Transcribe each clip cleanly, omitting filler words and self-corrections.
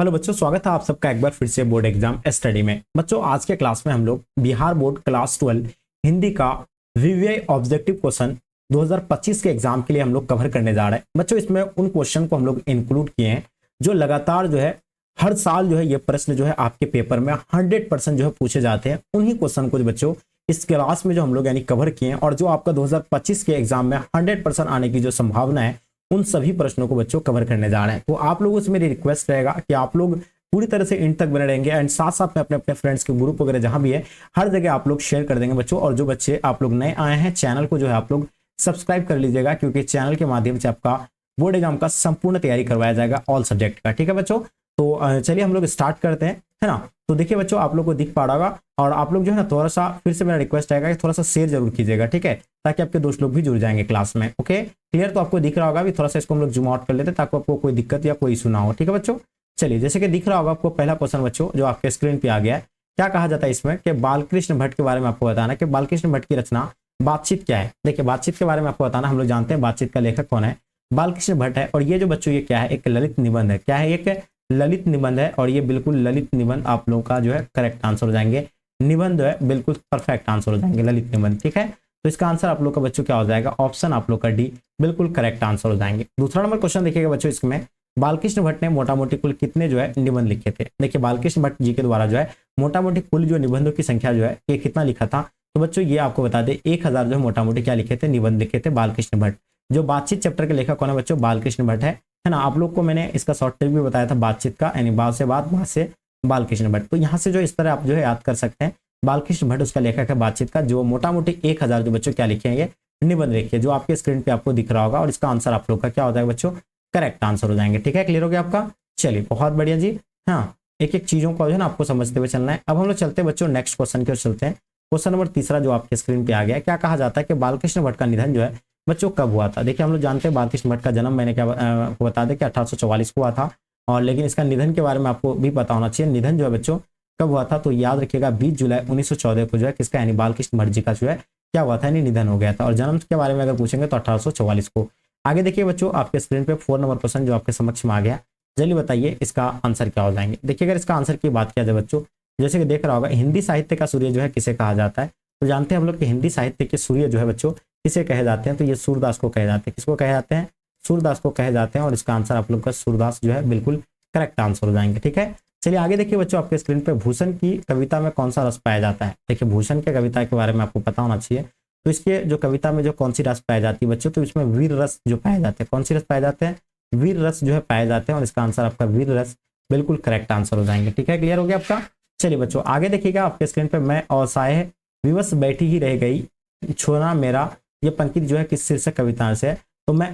Hello बच्चों, स्वागत है आप सबका एक बार फिर से बोर्ड एग्जाम स्टडी में। बच्चों आज के क्लास में हम लोग बिहार बोर्ड क्लास 12 हिंदी का वीवीआई ऑब्जेक्टिव क्वेश्चन 2025 के एग्जाम के लिए हम लोग कवर करने जा रहे हैं। बच्चों इसमें उन क्वेश्चन को हम लोग इंक्लूड किए हैं जो लगातार जो है हर साल जो है ये प्रश्न जो है आपके पेपर में 100% जो है पूछे जाते हैं। उन्हीं क्वेश्चन को बच्चों इस क्लास में जो हम लोग यानी कवर किए हैं और जो आपका 2025 के एग्जाम में 100% आने की जो संभावना है उन सभी प्रश्नों को बच्चों कवर करने जा रहे हैं। तो आप लोगों से मेरी रिक्वेस्ट रहेगा कि आप लोग पूरी तरह से इन तक बने रहेंगे एंड साथ साथ में अपने अपने फ्रेंड्स के ग्रुप वगैरह जहां भी है हर जगह आप लोग शेयर कर देंगे बच्चों। और जो बच्चे आप लोग नए आए हैं चैनल को जो है आप लोग सब्सक्राइब कर लीजिएगा, क्योंकि चैनल के माध्यम से आपका बोर्ड एग्जाम का संपूर्ण तैयारी करवाया जाएगा ऑल सब्जेक्ट का। ठीक है बच्चों, तो चलिए हम लोग स्टार्ट करते हैं, है ना। तो देखिए बच्चों आप लोग को दिख पा रहा होगा और आप लोग जो है ना थोड़ा सा फिर से मेरा रिक्वेस्ट रहेगा कि थोड़ा सा शेयर जरूर कीजिएगा, ठीक है, ताकि आपके दोस्त लोग भी जुड़ जाएंगे क्लास में। ओके क्लियर, तो आपको दिख रहा होगा। अभी थोड़ा सा इसको हम लोग जूम आउट कर लेते हैं ताकि आपको कोई दिक्कत या कोई इशू ना हो। ठीक है बच्चों, चलिए जैसे कि दिख रहा होगा आपको पहला क्वेश्चन बच्चों जो आपके स्क्रीन पे आ गया है। क्या कहा जाता है इसमें कि बालकृष्ण भट्ट के बारे में आपको बताना कि बालकृष्ण भट्ट की रचना बातचीत क्या है। देखिए बातचीत के बारे में आपको बताना, हम लोग जानते हैं बातचीत का लेखक कौन है, बालकृष्ण भट्ट है। और ये जो बच्चों ये क्या है, एक ललित निबंध है। क्या है, एक ललित निबंध है और ये बिल्कुल ललित निबंध आप लोगों का जो है करेक्ट आंसर हो जाएंगे। निबंध है बिल्कुल परफेक्ट आंसर हो जाएंगे ललित निबंध। ठीक है, तो इसका आंसर आप लोग का बच्चों क्या हो जाएगा, ऑप्शन आप लोग का डी बिल्कुल करेक्ट आंसर हो जाएंगे। दूसरा नंबर क्वेश्चन देखिएगा बच्चों, इसमें बालकृष्ण भट्ट ने मोटा मोटी कुल कितने जो है निबंध लिखे थे। देखिए बालकृष्ण भट्ट जी के द्वारा जो है मोटा मोटी कुल जो निबंधों की संख्या जो है ये कितना लिखा था, तो बच्चों ये आपको बता दें 1000 जो है मोटा मोटी क्या लिखे थे, निबंध लिखे थे बालकृष्ण भट्ट। जो बातचीत चैप्टर के लेखक कौन है बच्चों, बालकृष्ण भट्ट है ना। आप लोग को मैंने इसका शॉर्ट ट्रिक भी बताया था बातचीत का, यानी बात से बात, बात से बालकृष्ण भट्ट। तो यहाँ से जो इस तरह आप जो है याद कर सकते हैं, बालकृष्ण भट्ट उसका लेखक है बातचीत का, जो मोटा मोटी 1000 जो बच्चों क्या लिखेंगे, निबंध लिखिए, जो आपके स्क्रीन पे आपको दिख रहा होगा। और इसका आंसर आप लोग का क्या हो जाएगा बच्चों, करेक्ट आंसर हो जाएंगे। ठीक है, क्लियर हो गया आपका। चलिए बहुत बढ़िया जी। हाँ, एक एक चीजों को जो है ना आपको समझते हुए चलना है। अब हम लोग चलते हैं बच्चों नेक्स्ट क्वेश्चन की ओर चलते हैं। क्वेश्चन नंबर तीसरा जो आपके स्क्रीन पे आ गया है, क्या कहा जाता है कि बालकृष्ण भट्ट का निधन जो है बच्चों कब हुआ था। देखिए हम लोग जानते हैं बालकृष्ण भट्ट का जन्म मैंने क्या आपको बता दें कि 1844 को हुआ था, और लेकिन इसका निधन के बारे में आपको भी पता होना चाहिए। निधन जो है बच्चों कब हुआ था, तो याद रखिएगा 20 जुलाई 1914 को जो है किसका, यानी बालकृष्ण भट्ट जी का जो है क्या हुआ था, यानी निधन हो गया था। और जन्म के बारे में अगर पूछेंगे तो 1844 को। आगे देखिए बच्चों आपके स्क्रीन पे 4 नंबर क्वेश्चन जो आपके समक्ष में आ गया, जल्दी बताइए इसका आंसर क्या हो जाएंगे। देखिए अगर इसका आंसर की बात किया जाए बच्चों, जैसे कि देख रहा होगा हिंदी साहित्य का सूर्य जो है किसे कहा जाता है, तो जानते हैं हम लोग कि हिंदी साहित्य के सूर्य जो है बच्चों किसे कहे जाते हैं, तो ये सूरदास को कहे जाते हैं। किसको कहे जाते हैं, सूरदास को कहे जाते हैं। और इसका आंसर आप लोग का सूरदास जो है बिल्कुल करेक्ट आंसर हो जाएंगे। ठीक है, चलिए आगे देखिए बच्चों आपके स्क्रीन पे भूषण की कविता में कौन सा रस पाया जाता है। देखिए भूषण के कविता के बारे में आपको पता होना चाहिए। तो इसके जो कविता में जो कौन सी रस पाई जाती है बच्चों, तो इसमें वीर रस जो पाए जाते हैं। कौन सी रस पाए जाते हैं, वीर रस जो है पाए जाते हैं। और इसका आंसर आपका वीर रस बिल्कुल करेक्ट आंसर हो जाएंगे। ठीक है, क्लियर हो गया आपका। चलिए बच्चों आगे देखिएगा आपके स्क्रीन पे, मैं असहाय विवश बैठी ही रह गई छोना मेरा, ये पंक्ति जो है किस शीर्षक कविता से है, तो मैं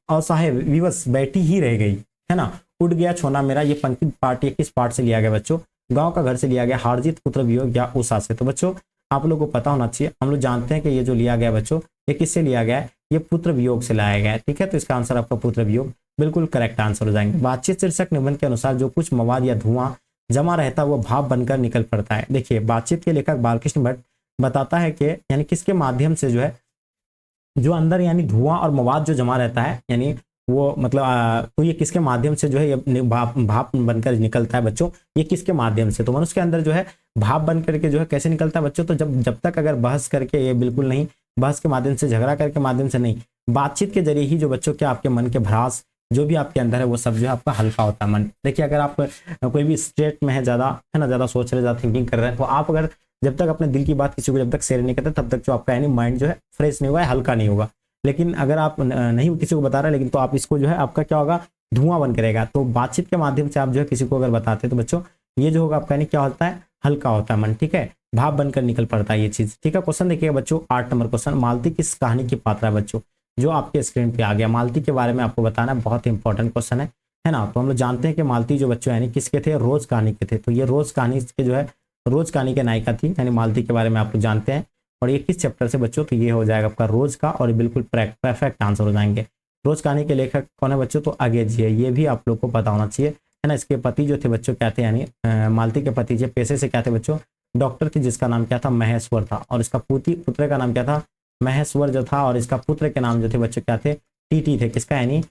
असहाय विवश बैठी ही रह गई, है ना, उड़ गया छोना मेरा, ये पंक्ति पार्ट ये किस पार्ट से लिया गया बच्चों, गांव का घर से लिया गया, हारजीत पुत्र वियोग या उषा से। तो बच्चों आप लोगों को पता होना चाहिए, हम लोग जानते हैं कि ये जो लिया गया बच्चों ये किससे लिया गया है, ये पुत्र वियोग से लाया गया है। ठीक है, तो इसका आंसर आपका पुत्र वियोग बिल्कुल करेक्ट आंसर हो जाएंगे। बातचीत शीर्षक निबंध के अनुसार जो कुछ मवाद या धुआं जमा रहता है वो भाप बनकर निकल पड़ता है। देखिए बातचीत के लेखक बालकृष्ण भट्ट बताता है कि यानी किसके माध्यम से जो है जो अंदर यानी धुआं और मवाद जो जमा रहता है, यानी वो मतलब तो ये किसके माध्यम से जो है ये भाप बनकर निकलता है बच्चों, ये किसके माध्यम से, तो मनुष्य के अंदर जो है भाप बन करके जो है कैसे निकलता है बच्चों, तो जब तक अगर बहस करके, ये बिल्कुल नहीं बहस के माध्यम से, झगड़ा करके माध्यम से नहीं, बातचीत के जरिए ही जो बच्चों क्या आपके मन के भ्रास जो भी आपके अंदर है वो सब जो है आपका हल्का होता है मन। देखिए अगर आप कोई भी स्टेट में है ज्यादा, है ना, ज्यादा सोच रहे, ज्यादा थिंकिंग कर रहे हैं, तो आप अगर जब तक अपने दिल की बात किसी को जब तक शेयर नहीं करते तब तक जो आपका यानी माइंड जो है फ्रेश नहीं हुआ है, हल्का नहीं होगा। लेकिन अगर आप नहीं किसी को बता रहे लेकिन तो आप इसको जो है आपका क्या होगा, धुआं बन करेगा। तो बातचीत के माध्यम से आप जो है किसी को अगर बताते हैं तो बच्चों ये जो होगा आपका यानी क्या होता है, हल्का होता है मन। ठीक है, भाप बनकर निकल पड़ता है ये चीज। ठीक है, क्वेश्चन देखिए बच्चों 8 नंबर क्वेश्चन, मालती किस कहानी की पात्र है बच्चों, जो आपके स्क्रीन पे आ गया। मालती के बारे में आपको बताना है, बहुत इंपॉर्टेंट क्वेश्चन है ना। तो हम लोग जानते हैं कि मालती जो बच्चों यानी किसके थे, रोज कहानी के थे। तो ये रोज कहानी के जो है रोज कहानी के नायिका थी, यानी मालती के बारे में आप लोग जानते हैं। और ये किस चैप्टर से बच्चों, तो ये हो जाएगा आपका रोज का, और बिल्कुल परफेक्ट आंसर हो जाएंगे। रोज कहानी के लेखक कौन है बच्चों, तो आगे जी है, ये भी आप लोग को पता होना चाहिए, है ना। इसके पति जो थे बच्चों क्या थे, यानी मालती के पति जो पेशे से क्या थे बच्चों, डॉक्टर थी, जिसका नाम क्या था, महेश्वर था। और इसका पुत्र का नाम क्या था, महेश्वर जो था। और इसका पुत्र के नाम जो थे बच्चों क्या थे, टीटी थे। किसका, यानी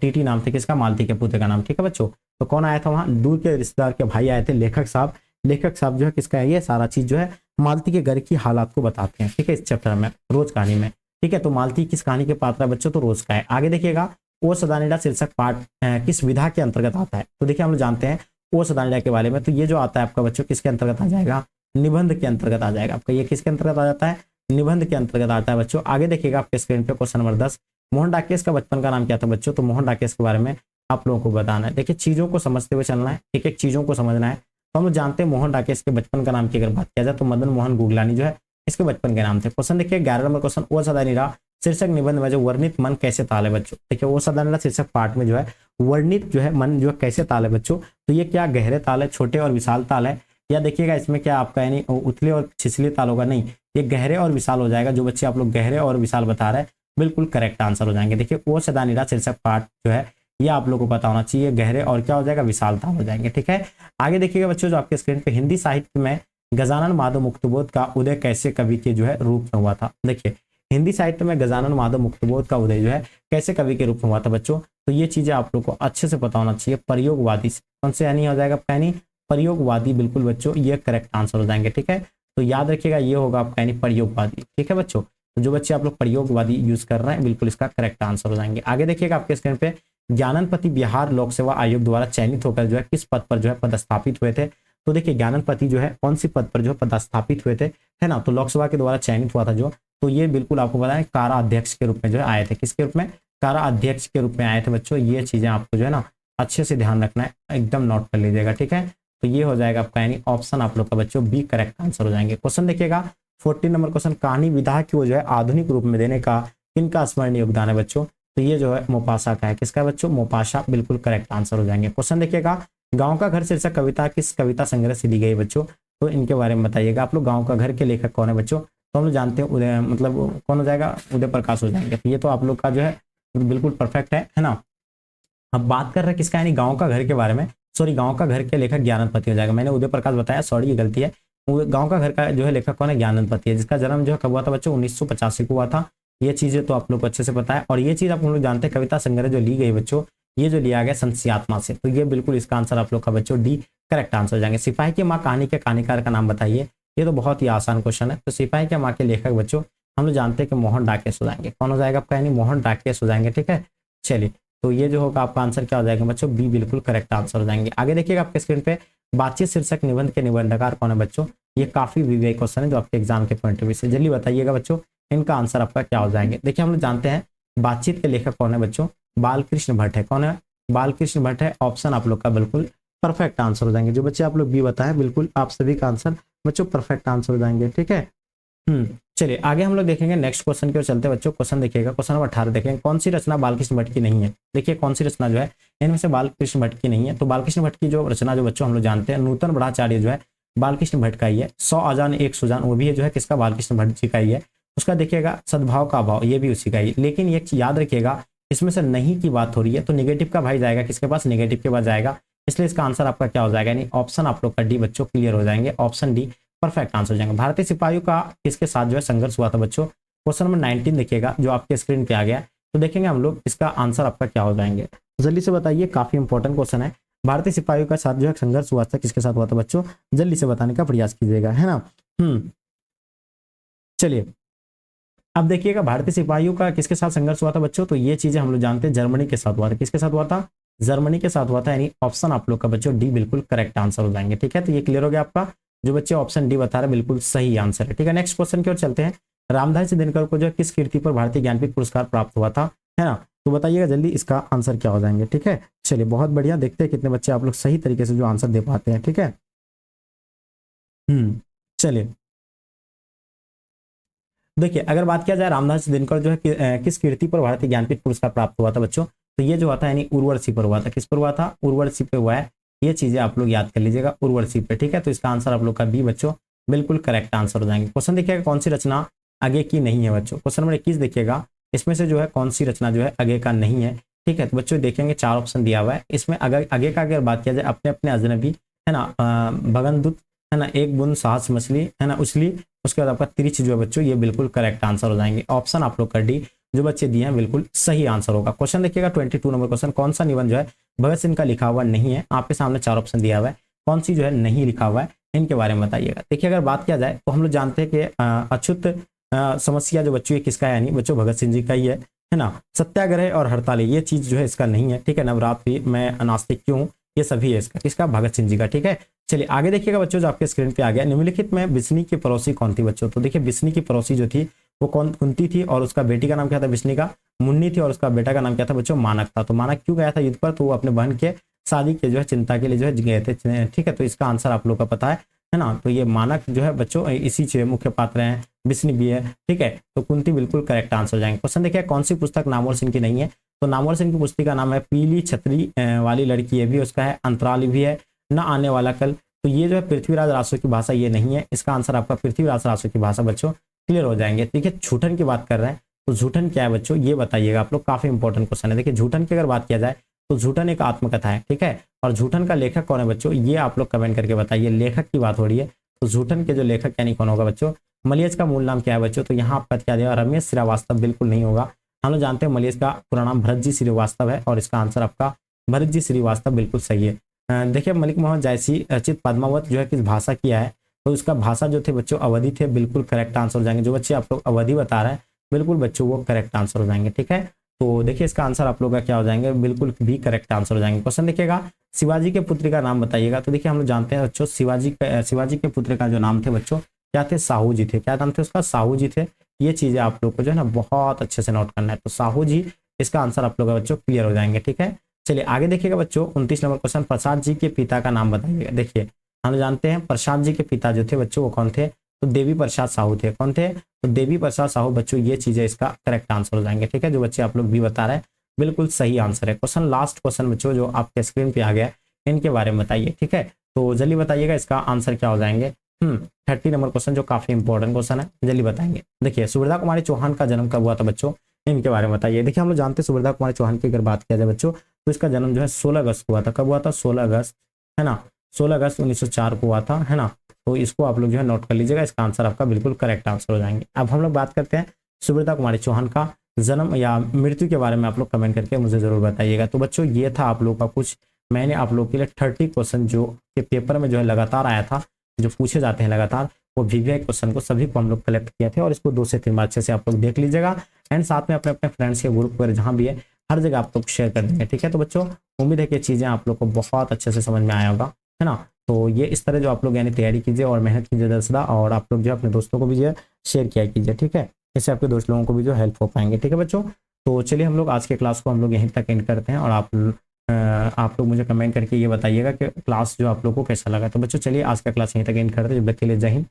टीटी नाम थे किसका, मालती के पुत्र का नाम। ठीक है बच्चों, तो कौन आया था वहां, दूर के रिश्तेदार के भाई आए थे, लेखक साहब। लेखक साहब जो है किसका है, ये सारा चीज जो है मालती के घर की हालात को बताते हैं, ठीक है, इस चैप्टर में रोज कहानी में। ठीक है, तो मालती किस कहानी के पात्र है बच्चों, तो रोज का है। आगे देखिएगा, ओ सदानीडा शीर्षक पाठ किस विधा के अंतर्गत आता है, तो देखिए हम लोग जानते हैं ओ सदानीडा के बारे में, तो ये जो आता है आपका बच्चों किसके अंतर्गत आ जाएगा, निबंध के अंतर्गत आ जाएगा आपका। ये किसके अंतर्गत आ जाता है, निबंध के अंतर्गत आता है बच्चों। आगे देखिएगा आपके स्क्रीन पे क्वेश्चन नंबर 10, मोहन डाकेश का बचपन का नाम क्या था बच्चों, तो मोहन डाकेश के बारे में आप लोगों को बताना है। देखिए चीजों को समझते हुए चलना है, एक एक चीजों को समझना है। तो हम लोग जानते हैं मोहन डाकेश के बचपन का नाम की अगर बात किया जाए तो मदन मोहन गुगलानी जो है इसके बचपन के नाम थे। क्वेश्चन देखिए 11 नंबर क्वेश्चन, ओ सदानीडा शीर्षक निबंध में जो वर्णित मन कैसे ताल है बच्चों। देखिए ओ सदानीडा शीर्षक पाठ में जो है वर्णित जो है मन जो है कैसे ताल है बच्चों, तो ये क्या गहरे ताल है, छोटे और विशाल ताल है, या देखिएगा इसमें क्या आपका यानी उथले और छिछले ताल होगा, नहीं ये गहरे और विशाल हो जाएगा। जो बच्चे आप लोग गहरे और विशाल बता रहे हैं बिल्कुल करेक्ट आंसर हो जाएंगे। देखिए ओ सदानीडा शीर्षक पाठ जो है ये आप लोगों को पता होना चाहिए, गहरे और क्या हो जाएगा, विशाल ताल हो जाएंगे। ठीक है, आगे देखिएगा बच्चों जो आपके स्क्रीन पे हिंदी साहित्य में गजानन माधव मुक्तबोध का उदय कैसे कवि के जो है रूप में हुआ था। देखिए हिंदी साहित्य में गजानन माधव मुक्तबोध का उदय जो है कैसे कवि के रूप में हुआ था बच्चों, तो ये चीजें आप लोग को अच्छे से पता होना चाहिए। प्रयोगवादी से, कौन से यानी हो जाएगा यानी प्रयोगवादी, बिल्कुल बच्चों ये करेक्ट आंसर हो जाएंगे। ठीक है, तो याद रखिएगा ये होगा आपका यानी प्रयोगवादी। ठीक है बच्चों, तो जो बच्चे आप लोग प्रयोगवादी यूज कर रहे हैं बिल्कुल इसका करेक्ट आंसर हो जाएंगे। आगे देखिएगा आपके स्क्रीन पे ज्ञाननपति बिहार लोक सेवा आयोग द्वारा चयनित होकर जो है किस पद पर जो है पदस्थापित हुए थे, तो देखिए ज्ञाननपति जो है कौन सी पद पर जो है पदस्थापित हुए थे, है ना, तो लोकसभा के द्वारा चयनित हुआ था जो, तो ये बिल्कुल आपको पता है कारा अध्यक्ष के रूप में जो है आए थे। किसके रूप में, कारा अध्यक्ष के रूप में आए थे बच्चों। ये चीजें आपको जो है ना अच्छे से ध्यान रखना है, एकदम नोट कर लीजिएगा। ठीक है, तो ये हो जाएगा आपका यानी ऑप्शन आप लोग का बच्चों बी करेक्ट आंसर हो जाएंगे। क्वेश्चन देखिएगा 14 नंबर क्वेश्चन, कहानी विधा को जो है आधुनिक रूप में देने का किनका स्मरणीय योगदान है बच्चों, तो ये जो है मोपासा का है। किसका है बच्चों, मोपासा, बिल्कुल करेक्ट आंसर हो जाएंगे। क्वेश्चन देखिएगा गांव का घर शीर्षक कविता किस कविता संग्रह से ली गई बच्चों, तो इनके बारे में बताइएगा आप लोग। गांव का घर के लेखक कौन है बच्चों, तो हम लोग जानते हैं उदय, मतलब कौन हो जाएगा, उदय प्रकाश हो जाएंगे। तो ये तो आप लोग का जो है बिल्कुल परफेक्ट है ना। अब बात कर रहे हैं किसका, यानी गांव का घर के बारे में, सॉरी गांव का घर के लेखक ज्ञाननपति हो जाएगा। मैंने उदय प्रकाश बताया, सॉरी ये गलती है। गांव का घर का जो है लेखक कौन है, ज्ञाननपति है, जिसका जन्म जो है कब हुआ था बच्चों, 1985 को हुआ था। ये चीजें तो आप लोग को अच्छे से पता है, और ये चीज आप लोग जानते हैं कविता संग्रह जो ली गई बच्चों, ये जो लिया गया संस्यात्मा से, तो ये बिल्कुल इसका आंसर आप लोग का बच्चों डी करेक्ट आंसर हो जाएंगे। सिपाही की माँ कहानी के कहानीकार का नाम बताइए, ये तो बहुत ही आसान क्वेश्चन है। तो सिपाही के माँ के लेखक बच्चों हम लोग जानते हैं कि मोहन डाकेश हो जाएंगे। कौन हो जाएगा आपका, यानी मोहन डाकेश हो जाएंगे। ठीक है, चलिए तो ये जो होगा आपका आंसर क्या हो जाएगा बच्चों, बी बिल्कुल करेक्ट आंसर हो जाएंगे। आगे देखिएगा आपके स्क्रीन पे बातचीत शीर्षक निबंध के निबंधकार कौन है बच्चों, ये काफी विवेक क्वेश्चन है जो आपके एग्जाम के पॉइंट ऑफ व्यू से, जल्दी बताइएगा बच्चों इनका आंसर आपका क्या हो जाएंगे। देखिए हम लोग जानते हैं बातचीत के लेखक कौन है बच्चों, बालकृष्ण भट्ट है। कौन है, बालकृष्ण भट्ट है। ऑप्शन आप लोग का बिल्कुल परफेक्ट आंसर हो जाएंगे। जो बच्चे आप लोग बी बताएं बिल्कुल आप सभी का आंसर बच्चों परफेक्ट आंसर हो जाएंगे। ठीक है, चलिए आगे हम लोग देखेंगे नेक्स्ट क्वेश्चन की ओर चलते हैं बच्चों। क्वेश्चन देखिएगा क्वेश्चन नंबर 18 देखेंगे, कौन सी रचना बालकृष्ण भट्ट की नहीं है। देखिए कौन सी रचना जो है इनमें से बालकृष्ण भट्ट की नहीं है, तो बालकृष्ण भट्ट की जो रचना जो बच्चों हम लोग जानते हैं नूतन ब्रह्मचार्य जो है बालकृष्ण भट्ट का ही है। 100 अजान एक सुजान वो भी है जो है किसका, बालकृष्ण भट्ट जी का ही है। उसका देखिएगा सद्भाव का अभाव ये भी उसी का ही, लेकिन ये याद रखिएगा इसमें से नहीं की बात हो रही है, तो नेगेटिव का भाई जाएगा किसके पास, नेगेटिव के पास जाएगा, इसलिए इसका आंसर आपका क्या हो जाएगा, यानी ऑप्शन आप लोग का डी बच्चों क्लियर हो जाएंगे। ऑप्शन डी परफेक्ट आंसर हो जाएंगे। भारतीय सिपाहियों का किसके साथ जो है संघर्ष हुआ था बच्चों, क्वेश्चन नंबर 19 देखिएगा जो आपके स्क्रीन पे आ गया, तो देखेंगे हम लोग इसका आंसर आपका क्या हो जाएंगे, जल्दी से बताइए, काफी इंपॉर्टेंट क्वेश्चन है। भारतीय सिपाहियों का साथ जो है संघर्ष हुआ था किसके साथ हुआ था बच्चों, जल्दी से बताने का प्रयास कीजिएगा, है ना। चलिए अब देखिएगा भारतीय सिपाहियों का किसके साथ संघर्ष हुआ था बच्चों, तो ये चीजें हम लोग जानते हैं जर्मनी के साथ हुआ था। किसके साथ हुआ था, जर्मनी के साथ हुआ था, यानी ऑप्शन आप लोग का बच्चों डी बिल्कुल करेक्ट आंसर हो जाएंगे। ठीक है, तो ये क्लियर हो गया आपका, जो बच्चे ऑप्शन डी बता रहे हैं बिल्कुल सही आंसर है। ठीक है, नेक्स्ट क्वेश्चन की ओर चलते हैं। रामधारी सिंह को जो किस कीर्ति पर भारतीय ज्ञानपीठ पुरस्कार प्राप्त हुआ था, है ना, तो बताइएगा जल्दी इसका आंसर क्या हो जाएंगे। ठीक है, चलिए बहुत बढ़िया, देखते हैं कितने बच्चे आप लोग सही तरीके से जो आंसर दे पाते हैं। ठीक है, चलिए देखिए अगर बात किया जाए रामधारी दिनकर जो है किस कीर्ति पर भारतीय ज्ञानपीठ पुरस्कार प्राप्त हुआ था बच्चों, तो ये जो हुआ था यानी उर्वशी पर हुआ था। किस पर हुआ था, उर्वशी पे हुआ है। ये चीजें आप लोग याद कर लीजिएगा, उर्वशी पे। ठीक है, तो इसका आंसर आप लोग का बी बच्चों बिल्कुल करेक्ट आंसर हो जाएंगे। क्वेश्चन देखिएगा कौन सी रचना आगे की नहीं है बच्चों, क्वेश्चन नंबर 21 देखिएगा, इसमें से जो है कौन सी रचना जो है आगे का नहीं है। ठीक है, तो बच्चों देखेंगे 4 ऑप्शन दिया हुआ है, इसमें अगर आगे का अगर बात किया जाए अपने अपने अजनबी, है ना, भगनदूत, है ना, एक बूंद साहस मछली, है ना, उछली, उसके बाद आपका तिरछी जो है बच्चों ये बिल्कुल करेक्ट आंसर हो जाएंगे। ऑप्शन आप लोग का डी जो बच्चे दिए हैं बिल्कुल सही आंसर होगा। क्वेश्चन देखिएगा 22 नंबर क्वेश्चन, कौन सा निबंध जो है भगत सिंह का लिखा हुआ नहीं है? आपके सामने 4 ऑप्शन दिया हुआ है, कौन सी जो है नहीं लिखा हुआ है, इनके बारे में बताइएगा। देखिए अगर बात किया जाए तो हम लोग जानते हैं कि अछूत समस्या जो बच्चों ये किसका है, यानी बच्चों भगत सिंह जी का ही है ना। सत्याग्रह और हड़ताल ये चीज जो है इसका नहीं है, ठीक है। नवरात्रि में नास्तिक क्यों, ये सभी है इसका, किसका? भगत सिंह जी का, ठीक है। चलिए आगे देखिएगा बच्चों, जो आपके स्क्रीन पे आ गया, निम्नलिखित में बिस्नी की पड़ोसी कौन थी बच्चों? तो देखिए बिस्नी की पड़ोसी जो थी वो कौन कुंती थी, और उसका बेटी का नाम क्या था बिस्नी का? मुन्नी थी, और उसका बेटा का नाम क्या था बच्चों? मानक था। तो मानक क्यों गया था युद्ध पर? तो वो अपने बहन के शादी के जो है चिंता के लिए जो है गए थे, ठीक है। तो इसका आंसर आप लोग का पता है ना। तो ये मानक जो है बच्चों इसी से मुख्य पात्र हैं, बिस्नी भी है, ठीक है। तो कुंती बिल्कुल करेक्ट आंसर हो जाएंगे। क्वेश्चन देखिए कौन सी पुस्तक नामवर सिंह की नहीं है? तो नामवर सिंह की पुस्तक का नाम है पीली छतरी वाली लड़की, ये भी उसका है। अंतराल भी है, न आने वाला कल। तो ये जो है पृथ्वीराज रासो की भाषा ये नहीं है, इसका आंसर आपका पृथ्वीराज रासो की भाषा बच्चों क्लियर हो जाएंगे। देखिए झूठन की बात कर रहे हैं, तो झूठन क्या है बच्चों ये बताइएगा आप लोग, काफी इंपॉर्टेंट क्वेश्चन है। देखिए झूठन की अगर बात किया जाए तो झूठन एक आत्मकथा है, ठीक है। और झूठन का लेखक कौन है बच्चों, ये आप लोग कमेंट करके बताइए। लेखक की बात हो रही है तो झूठन के जो लेखक यानी कौन होगा बच्चों? मलियज का मूल नाम क्या है बच्चों? तो यहाँ आपका क्या दिया? रमेश श्रीवास्तव बिल्कुल नहीं होगा। हम लोग जानते हैं मलियज का पूरा नाम भरत जी श्रीवास्तव है, और इसका आंसर आपका भरत जी श्रीवास्तव बिल्कुल सही है। देखिए मलिक मोहम्मद जायसी रचित पद्मावत जो है किस भाषा किया है? तो उसका भाषा जो थे बच्चों अवधि थे, बिल्कुल करेक्ट आंसर हो जाएंगे। जो बच्चे आप लोग अवधि बता रहे हैं बिल्कुल बच्चों वो करेक्ट आंसर हो जाएंगे, ठीक है। तो देखिए इसका आंसर आप लोग का क्या हो जाएंगे? बिल्कुल भी करेक्ट आंसर हो जाएंगे। क्वेश्चन देखिएगा शिवाजी के पुत्र का नाम बताइएगा। तो देखिए हम लोग जानते हैं बच्चों शिवाजी के पुत्र का जो नाम थे बच्चों क्या थे? साहू जी थे। क्या नाम थे उसका? साहू जी थे। ये चीजें आप लोग को जो है ना बहुत अच्छे से नोट करना है। तो साहू जी इसका आंसर आप लोग का बच्चों क्लियर हो जाएंगे, ठीक है। चलिए आगे देखिएगा बच्चों 29 नंबर क्वेश्चन, प्रसाद जी के पिता का नाम बताइएगा। देखिए हम जानते हैं प्रसाद जी के पिता जो थे बच्चों वो कौन थे? तो देवी प्रसाद साहू थे। कौन थे? तो देवी प्रसाद साहू बच्चों, ये चीजें इसका करेक्ट आंसर हो जाएंगे, ठीक है। जो बच्चे आप लोग भी बता रहे हैं बिल्कुल सही आंसर है। क्वेश्चन लास्ट क्वेश्चन बच्चों जो आपके स्क्रीन पे आ गया इनके बारे में बताइए, ठीक है। तो जल्दी बताइएगा इसका आंसर क्या हो जाएंगे। 30 नंबर क्वेश्चन जो काफी इंपॉर्टेंट क्वेश्चन है, जल्दी बताएंगे। देखिए सुभद्रा कुमारी चौहान का जन्म कब हुआ था बच्चों? इनके बारे में बताइए। देखिए हम लोग जानते हैं सुभद्रा कुमारी चौहान की अगर बात किया जाए बच्चों तो इसका जन्म जो है 16 अगस्त को हुआ था। कब हुआ था? 16 अगस्त, है ना। 16 अगस्त 1904 को हुआ था, है ना। तो इसको आप लोग जो है नोट कर लीजिएगा, इसका आंसर आपका बिल्कुल करेक्ट आंसर हो जाएंगे। अब हम लोग बात करते हैं सुभद्रा कुमारी चौहान का जन्म या मृत्यु के बारे में, आप लोग कमेंट करके मुझे जरूर बताइएगा। तो बच्चों ये था आप लोग का कुछ, मैंने आप लोग के लिए 30 क्वेश्चन जो के पेपर में जो है लगातार आया था, जो पूछे जाते हैं लगातार, वो वीवीआई क्वेश्चन को सभी को हम लोग कलेक्ट किए थे, और इसको 2 से 3 बार अच्छे से आप लोग देख लीजिएगा। एंड साथ में अपने अपने फ्रेंड्स के ग्रुप पर जहाँ भी है हर जगह आप लोग शेयर कर देंगे, ठीक है। तो बच्चों उम्मीद है कि चीज़ें आप लोग को बहुत अच्छे से समझ में आया होगा, है ना। तो ये इस तरह जो आप लोग यानी तैयारी कीजिए और मेहनत कीजिए दसदा, और आप लोग जो अपने दोस्तों को भी जो है शेयर किया कीजिए, ठीक है। इससे आपके दोस्त लोगों को भी जो हेल्प हो पाएंगे, ठीक है बच्चों। तो चलिए हम लोग आज के क्लास को हम लोग यहीं तक एंड करते हैं, और आप लोग मुझे कमेंट करके ये बताइएगा कि क्लास जो आप लोग को कैसा लगा। तो बच्चों चलिए आज का क्लास यहीं तक एंड करते हैं। जब तक के लिए जय हिंद,